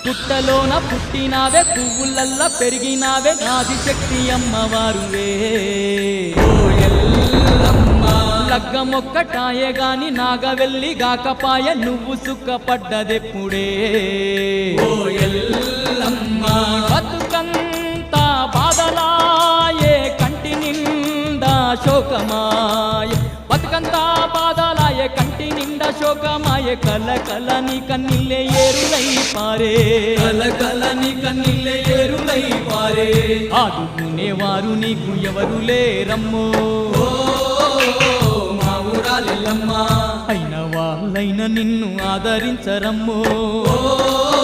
పుట్టలోన పుట్టినావే పువ్వులల్లా పెరిగినావే ఆదిశక్తి అమ్మవారువే ఓ ఎల్లమ్మ లగ్గమొక్కటాయే గాని నాగవెల్లి గాకపాయ నువ్వు సుఖపడ్డదెప్పుడే ఓ ఎల్లమ్మ బతుకంతా బాధలాయే కంటి నిండా శోకమాయ బతుకంతా బాధలాయే కంటి నిండా శోకమాయే కల కల నీ కన్నీళ్ళే ఏరులై పారే కల కల నీ కన్నీళ్ళే ఏరులై పారే ఆదుకునేవారు నీకు ఎవరు లేరమ్మో ఓ మా ఊరాలెల్లమ్మ అయిన వాళ్ళైన నిన్ను ఆదరించరమ్మో ఓ